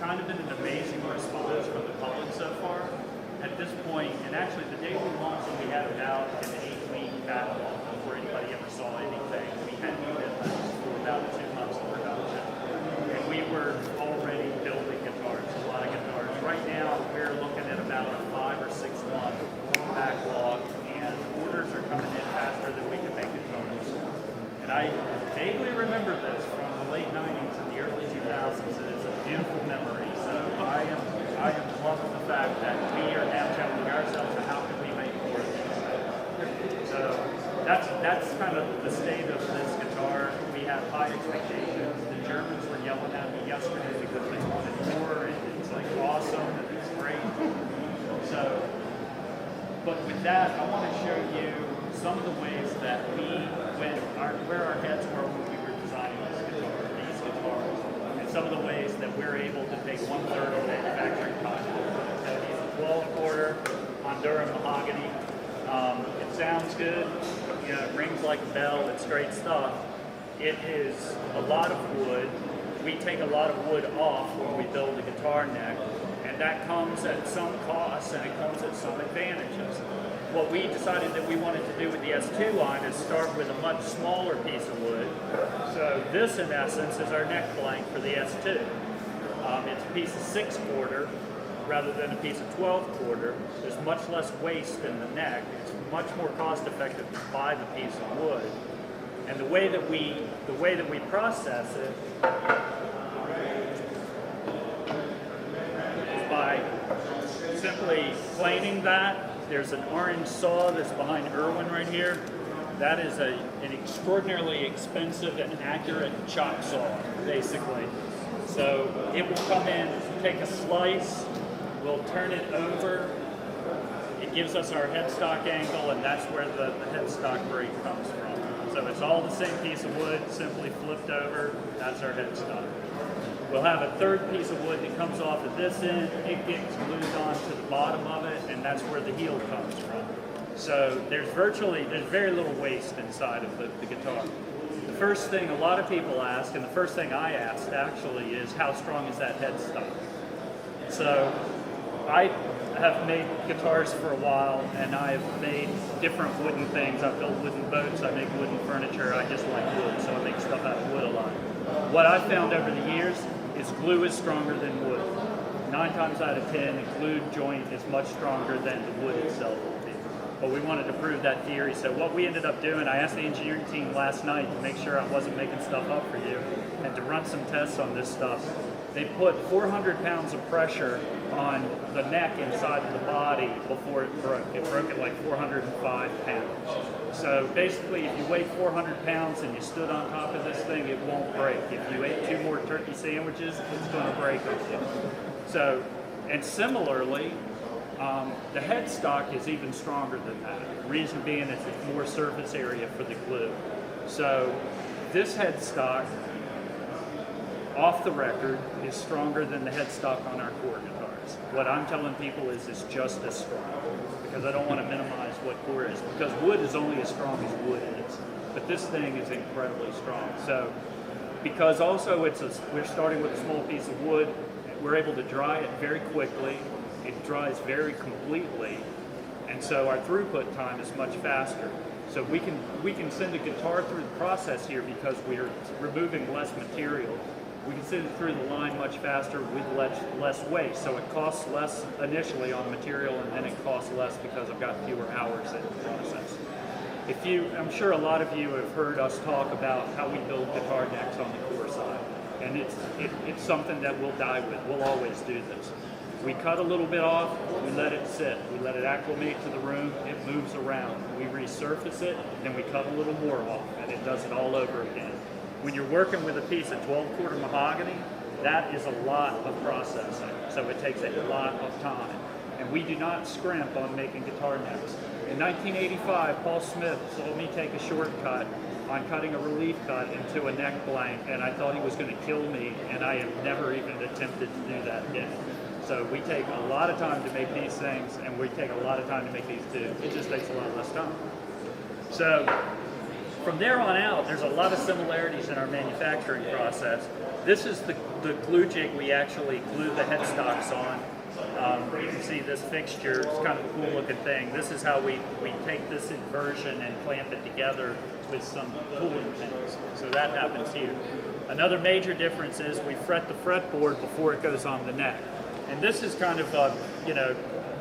kind of been an amazing response from the public so far. At this point, and actually the day we launched, we had about an 8-week backlog before anybody ever saw anything. We hadn't even for about 2 months of production. And we were already building guitars, a lot of guitars. Right now, we're looking at about a 5 or 6 month backlog, and orders are coming in faster than we can make guitars. And I vaguely remember this from the late 90s and the early 2000s, and it's a beautiful memory. So I am loving the fact that we are now challenging ourselves to how can we make more of these. So that's kind of the state of this guitar. We have high expectations. The Germans were yelling at me yesterday because they wanted more, and it's like awesome and it's great. So, but with that, I want to show you some of the ways that where our heads were when we were designing these guitars, and some of the ways that we're able to take 1/3 of the manufacturing cost. So these are 12-quarter Honduran mahogany. It sounds good, you know, it rings like a bell, it's great stuff. It is a lot of wood. We take a lot of wood off when we build a guitar neck, and that comes at some cost and it comes at some advantages. What we decided that we wanted to do with the S2 line is start with a much smaller piece of wood. So this, in essence, is our neck blank for the S2. It's a piece of 6-quarter rather than a piece of 12-quarter. There's much less waste in the neck. It's much more cost-effective to buy the piece of wood. And the way that we process it is by simply planing that. There's an orange saw that's behind Irwin right here. That is an extraordinarily expensive and accurate chop saw, basically. So it will come in, take a slice, we'll turn it over. It gives us our headstock angle, and that's where the headstock break comes from. So it's all the same piece of wood, simply flipped over. That's our headstock. We'll have a third piece of wood that comes off at this end. It gets glued onto the bottom of it, and that's where the heel comes from. So there's very little waste inside of the guitar. The first thing a lot of people ask, and the first thing I asked actually, is how strong is that headstock? So I have made guitars for a while, and I've made different wooden things. I've built wooden boats, I make wooden furniture. I just like wood, so I make stuff out of wood a lot. What I've found over the years is glue is stronger than wood. 9 times out of 10, a glued joint is much stronger than the wood itself will be. But we wanted to prove that theory, so what we ended up doing, I asked the engineering team last night to make sure I wasn't making stuff up for you, and to run some tests on this stuff. They put 400 pounds of pressure on the neck inside of the body before it broke. It broke at like 405 pounds. So basically, if you weigh 400 pounds and you stood on top of this thing, it won't break. If you ate 2 more turkey sandwiches, it's going to break on you. So, and similarly, the headstock is even stronger than that. The reason being is it's more surface area for the glue. So this headstock, off the record, is stronger than the headstock on our core guitars. What I'm telling people is it's just as strong, because I don't want to minimize what core is, because wood is only as strong as wood is. But this thing is incredibly strong. So, because also we're starting with a small piece of wood, we're able to dry it very quickly. It dries very completely, and so our throughput time is much faster. So we can send a guitar through the process here because we're removing less material. We can send it through the line much faster with less waste. So it costs less initially on material, and then it costs less because I've got fewer hours in the process. I'm sure a lot of you have heard us talk about how we build guitar necks on the core side, and it's something that we'll die with. We'll always do this. We cut a little bit off, we let it sit, we let it acclimate to the room, it moves around. We resurface it, then we cut a little more off, and it does it all over again. When you're working with a piece of 12-quarter mahogany, that is a lot of processing, so it takes a lot of time. And we do not scrimp on making guitar necks. In 1985, Paul Smith saw me take a shortcut on cutting a relief cut into a neck blank, and I thought he was going to kill me, and I have never even attempted to do that yet. So we take a lot of time to make these things, and we take a lot of time to make these too. It just takes a lot less time. So From there on out, there's a lot of similarities in our manufacturing process. This is the glue jig we actually glue the headstocks on. You can see this fixture, it's kind of a cool looking thing. This is how we take this inversion and clamp it together with some cooling pins. So that happens here. Another major difference is we fret the fretboard before it goes on the neck. And this is kind of,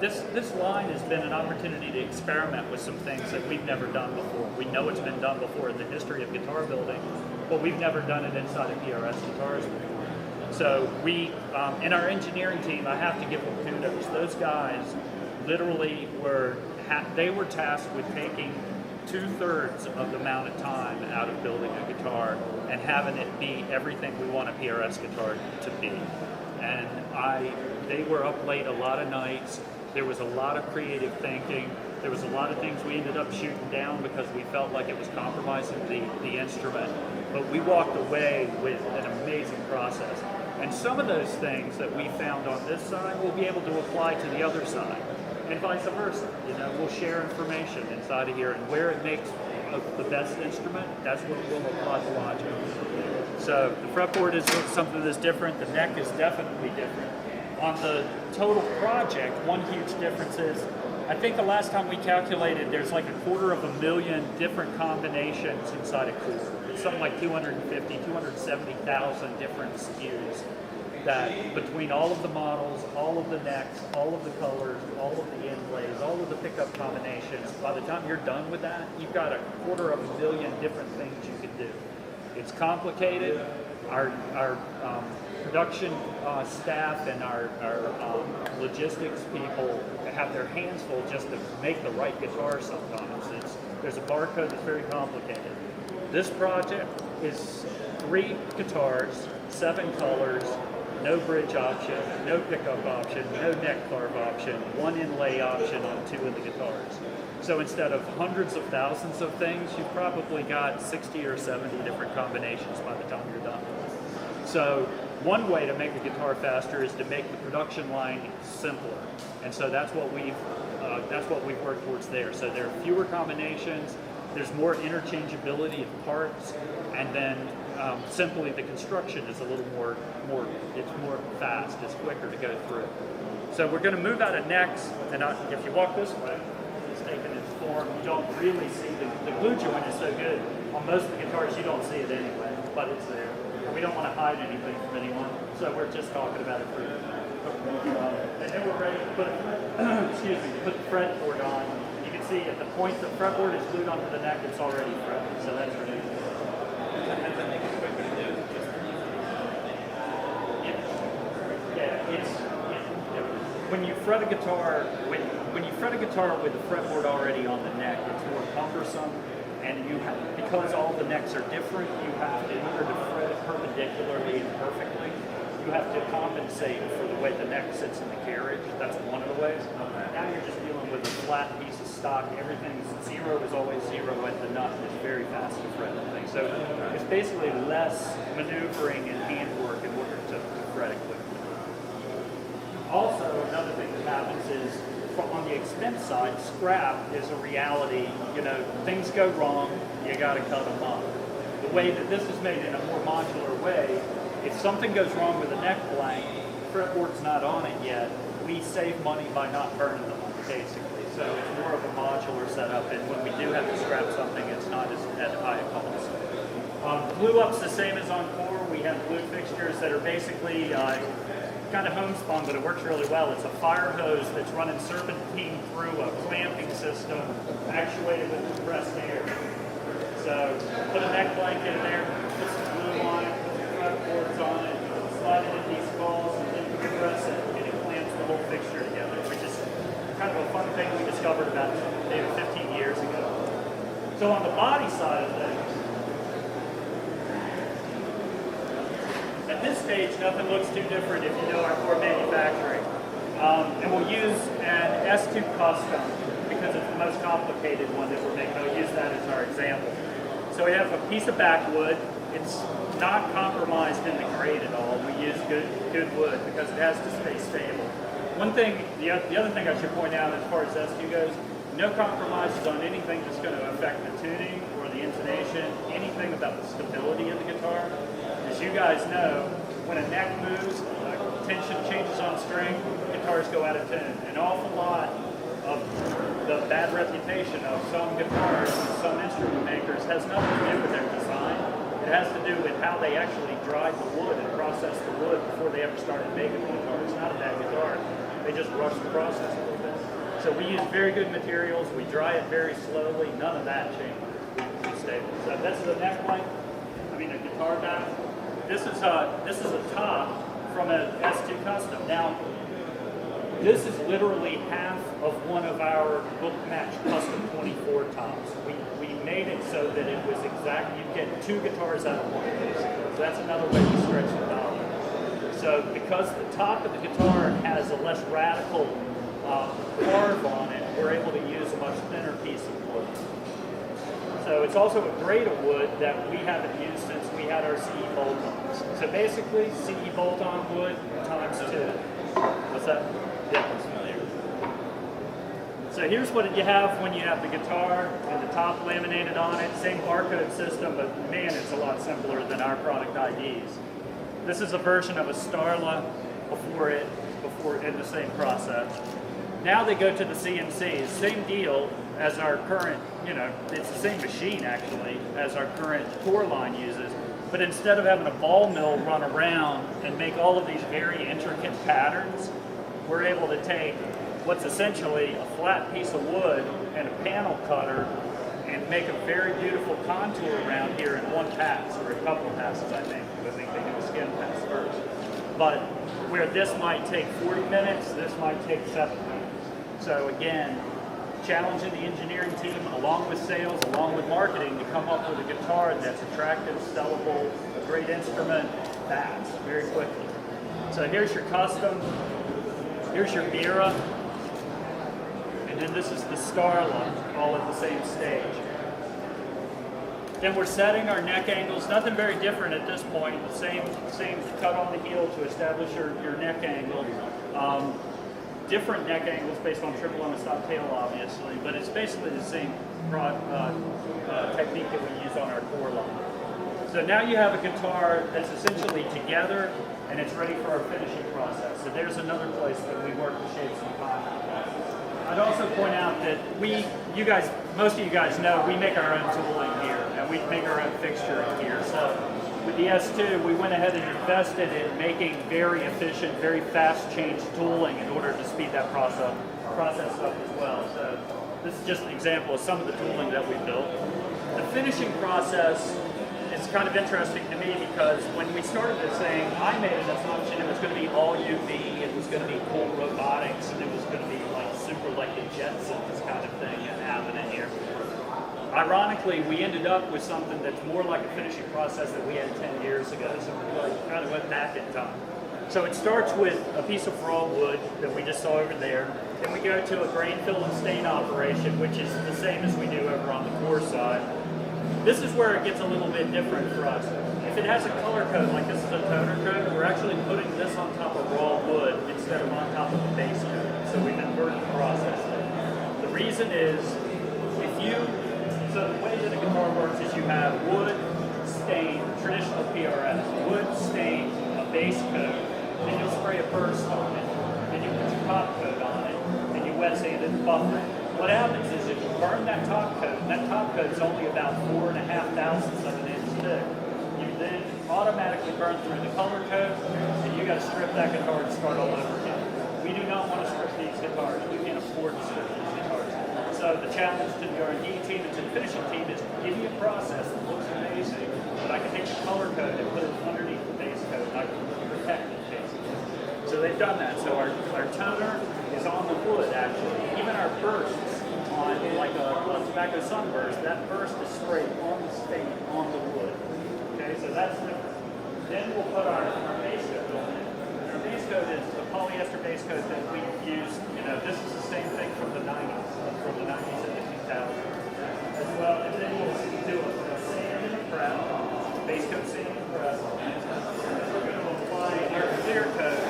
this line has been an opportunity to experiment with some things that we've never done before. We know it's been done before in the history of guitar building, but we've never done it inside of PRS guitars before. So we, in our engineering team, I have to give them kudos. Those guys literally were tasked with taking 2/3 of the amount of time out of building a guitar and having it be everything we want a PRS guitar to be. And they were up late a lot of nights. There was a lot of creative thinking. There was a lot of things we ended up shooting down because we felt like it was compromising the instrument. But we walked away with an amazing process. And some of those things that we found on this side, we'll be able to apply to the other side, and vice versa. You know, we'll share information inside of here, and where it makes the best instrument, that's what we'll apply the logic. So the fretboard is something that's different. The neck is definitely different. On the total project, one huge difference is, I think the last time we calculated, there's like 250,000 different combinations inside a cooler. It's something like 250, 270,000 different SKUs that between all of the models, all of the necks, all of the colors, all of the inlays, all of the pickup combinations, by the time you're done with that, you've got 250,000 different things you can do. It's complicated. Our production staff and our logistics people have their hands full just to make the right guitar sometimes. There's a barcode that's very complicated. This project is 3 guitars, 7 colors, no bridge option, no pickup option, no neck carve option, 1 inlay option on 2 of the guitars. So instead of hundreds of thousands of things, you've probably got 60 or 70 different combinations by the time you're done. So one way to make a guitar faster is to make the production line simpler, and so that's what we've worked towards there. So there are fewer combinations, there's more interchangeability of parts, and then simply the construction is a little more it's more fast, it's quicker to go through. So we're going to move out of necks, and if you walk this way, it's taking its form. You don't really see the glue joint is so good on most of the guitars, you don't see it anyway, but it's there. We don't want to hide anything from anyone, so we're just talking about it for you. And then we're ready to put, put the fretboard on. You can see at the point the fretboard is glued onto the neck, it's already fretted, so that's ready. When you fret a guitar, when you fret a guitar with the fretboard already on the neck, it's more cumbersome. And because all the necks are different, you have to, in order to fret it perpendicularly and perfectly, you have to compensate for the way the neck sits in the carriage. That's one of the ways. Now you're just dealing with a flat piece of stock. Everything's 0 is always 0 at the nut. It's very fast to fret the thing. So it's basically less maneuvering and handwork in order to fret it quickly. Also, another thing that happens is, on the expense side, scrap is a reality. You know, things go wrong, you got to cut them up. The way that this is made in a more modular way, if something goes wrong with the neck blank, fretboard's not on it yet, we save money by not burning them, basically. So it's more of a modular setup, and when we do have to scrap something, it's not at high a cost. Glue up's the same as on core. We have glue fixtures that are basically kind of homespun, but it works really well. It's a fire hose that's running serpentine through a clamping system actuated with compressed air. So put a neck blank in there, put some glue on it, put some fretboards on it, slide it in these balls, and then compress it, and it clamps the whole fixture together, which is kind of a fun thing we discovered about maybe 15 years ago. So on the body side of things, at this stage, nothing looks too different if you know our core manufacturing. And we'll use an S2 Custom because it's the most complicated one that we're making. I'll use that as our example. So we have a piece of backwood. It's not compromised in the grade at all. We use good wood because it has to stay stable. One thing, the other thing I should point out as far as S2 goes, no compromises on anything that's going to affect the tuning or the intonation, anything about the stability of the guitar. As you guys know, when a neck moves, tension changes on string, guitars go out of tune. An awful lot of the bad reputation of some guitars and some instrument makers has nothing to do with their design. It has to do with how they actually dried the wood and processed the wood before they ever started making the guitar. It's not a bad guitar. They just rushed the process a little bit. So we use very good materials. We dry it very slowly. None of that changes. We stay with it. So this is a neck length. I mean a guitar back. This is a top from an S2 Custom. Now, this is literally half of one of our book match custom 24 tops. We made it so that it was exact. You get two guitars out of one, basically. So that's another way to stretch the dollar. So because the top of the guitar has a less radical carve on it, we're able to use a much thinner piece of wood. So it's also a grade of wood that we haven't used since we had our CE bolt-ons. So basically, CE bolt-on wood times 2. What's that? Yeah, that's familiar. So here's what you have when you have the guitar and the top laminated on it. Same barcode system, but man, it's a lot simpler than our product IDs. This is a version of a Starla before in the same process. Now they go to the CNCs. Same deal as our current, it's the same machine actually as our current core line uses. But instead of having a ball mill run around and make all of these very intricate patterns, we're able to take what's essentially a flat piece of wood and a panel cutter and make a very beautiful contour around here in one pass, or a couple of passes, I think. I think they do a skin pass first. But where this might take 40 minutes, this might take 7 minutes. So again, challenging the engineering team along with sales, along with marketing to come up with a guitar that's attractive, sellable, a great instrument, fast, very quickly. So here's your custom, here's your Mira, and then this is the Starla, all at the same stage. Then we're setting our neck angles, nothing very different at this point, the same cut on the heel to establish your neck angle. Different neck angles based on triple on the stop tail, obviously, but it's basically the same technique that we use on our core line. So now you have a guitar that's essentially together and it's ready for our finishing process. So there's another place that we work to shave some time. I'd also point out that most of you guys know, we make our own tooling here and we make our own fixturing here. So with the S2, we went ahead and invested in making very efficient, very fast change tooling in order to speed that process up as well. So this is just an example of some of the tooling that we built. The finishing process is kind of interesting to me because when we started this thing, I made an assumption it was going to be all UV, it was going to be cool robotics, and it was going to be like super like the Jetsons kind of thing happening here. Ironically, we ended up with something that's more like a finishing process that we had 10 years ago, so we kind of went back in time. So it starts with a piece of raw wood that we just saw over there. Then we go to a grain fill and stain operation, which is the same as we do over on the core side. This is where it gets a little bit different for us. If it has a color code, like this is a toner code, we're actually putting this on top of raw wood instead of on top of the base coat. So we've inverted the process there. The reason is, so the way that a guitar works is you have wood, stain, traditional PRS, wood, stain, a base coat, then you'll spray a burst on it, then you put your top coat on it, and you wet sand and buffer it. What happens is if you burn that top coat, and that top coat is only about 4.5 thousandths of an inch thick, you then automatically burn through the color coat, and you got to strip that guitar and start all over again. We do not want to strip these guitars. We can't afford to strip these guitars. So the challenge to the R&D team and to the finishing team is give me a process that looks amazing, but I can take the color code and put it underneath the base coat and I can protect it basically. So they've done that. So our toner is on the wood actually. Even our bursts on like a tobacco sunburst, that burst is sprayed on the stain on the wood. Okay, so that's different. Then we'll put our base coat on it. Our base coat is the polyester base coat that we use. This is the same thing from the 90s. From the 90s and the 2000s as well. And then we'll do a sand and a prep, base coat sand and prep. And we're going to apply our clear coat,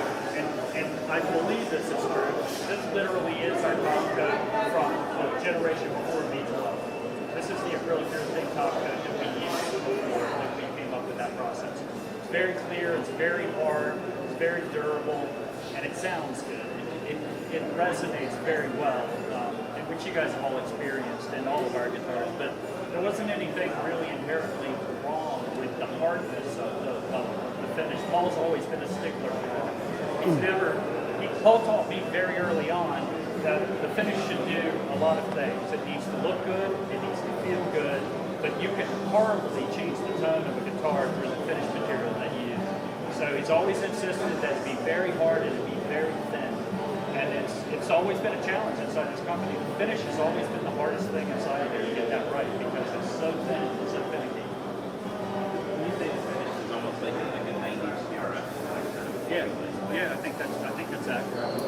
and I believe this is true. This literally is our top coat from the generation before V12. This this is the acrylic urethane top coat that we used before that we came up with that process. It's very clear, it's very hard, it's very durable, and it sounds good. It resonates very well, which you guys have all experienced in all of our guitars, but there wasn't anything really inherently wrong with the hardness of the finish. Paul's always been a stickler for that. Paul taught me very early on that the finish should do a lot of things. It needs to look good, it needs to feel good, but you can horribly change the tone of a guitar through the finish material that you use. So he's always insisted that it be very hard and it be very thin. And it's always been a challenge inside this company. The finish has always been the hardest thing inside of there to get that right because it's so thin and so finicky. You think the finish is almost like a 90s PRS? Yeah, I think that's accurate.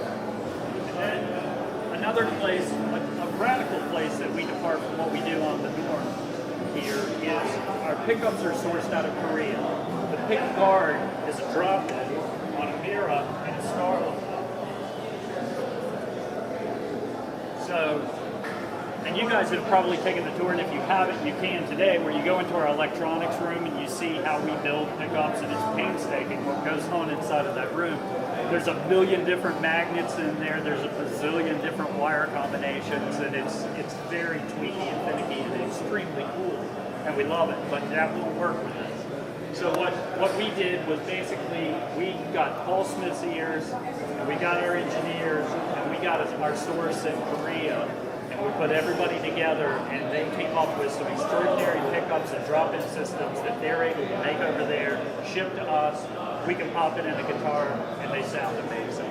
And then another place, a radical place that we depart from what we do on the norm here is our pickups are sourced out of Korea. The pick guard is a drop-in on a Mira and a Starlet. So, and you guys have probably taken the tour, and if you haven't, you can today, where you go into our electronics room and you see how we build pickups, and it's painstaking what goes on inside of that room. There's a million different magnets in there, there's a bazillion different wire combinations, and it's very tweaky and finicky and extremely cool, and we love it, but that won't work with us. So what we did was basically, we got Paul Smith's ears, and we got our engineers, and we got our source in Korea, and we put everybody together, and they came up with some extraordinary pickups and drop-in systems that they're able to make over there, ship to us, we can pop it in a guitar, and they sound amazing.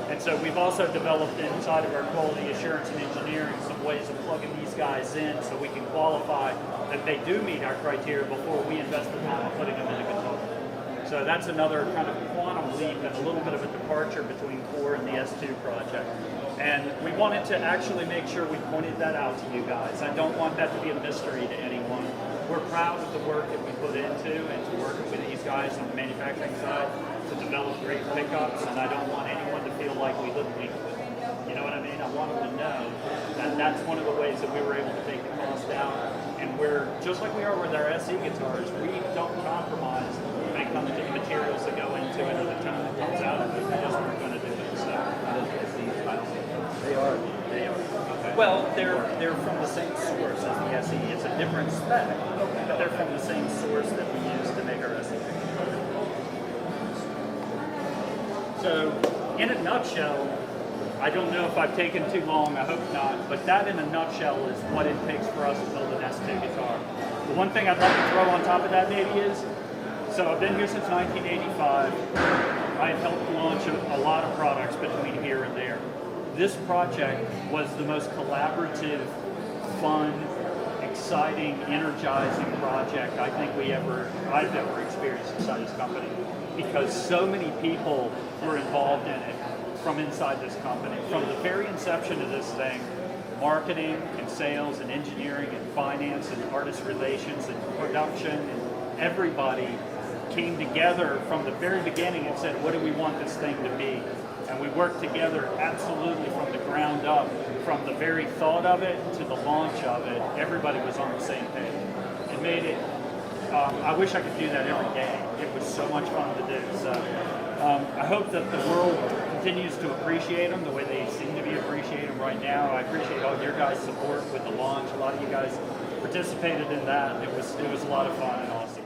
And so we've also developed inside of our quality assurance and engineering some ways of plugging these guys in so we can qualify that they do meet our criteria before we invest the time of putting them in a guitar. So that's another kind of quantum leap and a little bit of a departure between Core and the S2 project. And we wanted to actually make sure we pointed that out to you guys. I don't want that to be a mystery to anyone. We're proud of the work that we put into and to working with these guys on the manufacturing side to develop great pickups, and I don't want anyone to feel like we hoodwinked with them. You know what I mean? I want them to know that that's one of the ways that we were able to take the cost down. And we're, just like we are with our SE guitars, we don't compromise when it comes to the materials that go into it or the tone that comes out of it. We just weren't going to do it. So They are. okay. Well, they're from the same source as the SE. It's a different spec, but they're from the same source that we use to make our SE. So, in a nutshell, I don't know if I've taken too long, I hope not, but that in a nutshell is what it takes for us to build an S2 guitar. The one thing I'd like to throw on top of that maybe is, so I've been here since 1985. I've helped launch a lot of products between here and there. This project was the most collaborative, fun, exciting, energizing project I think I've ever experienced inside this company, because so many people were involved in it from inside this company. From the very inception of this thing, marketing and sales and engineering and finance and artist relations and production, and everybody came together from the very beginning and said, what do we want this thing to be? And we worked together absolutely from the ground up, from the very thought of it to the launch of it. Everybody was on the same page. It made it, I wish I could do that every day. It was so much fun to do. So I hope that the world continues to appreciate them the way they seem to be appreciating them right now. I appreciate all your guys' support with the launch. A lot of you guys participated in that. It was a lot of fun and awesome.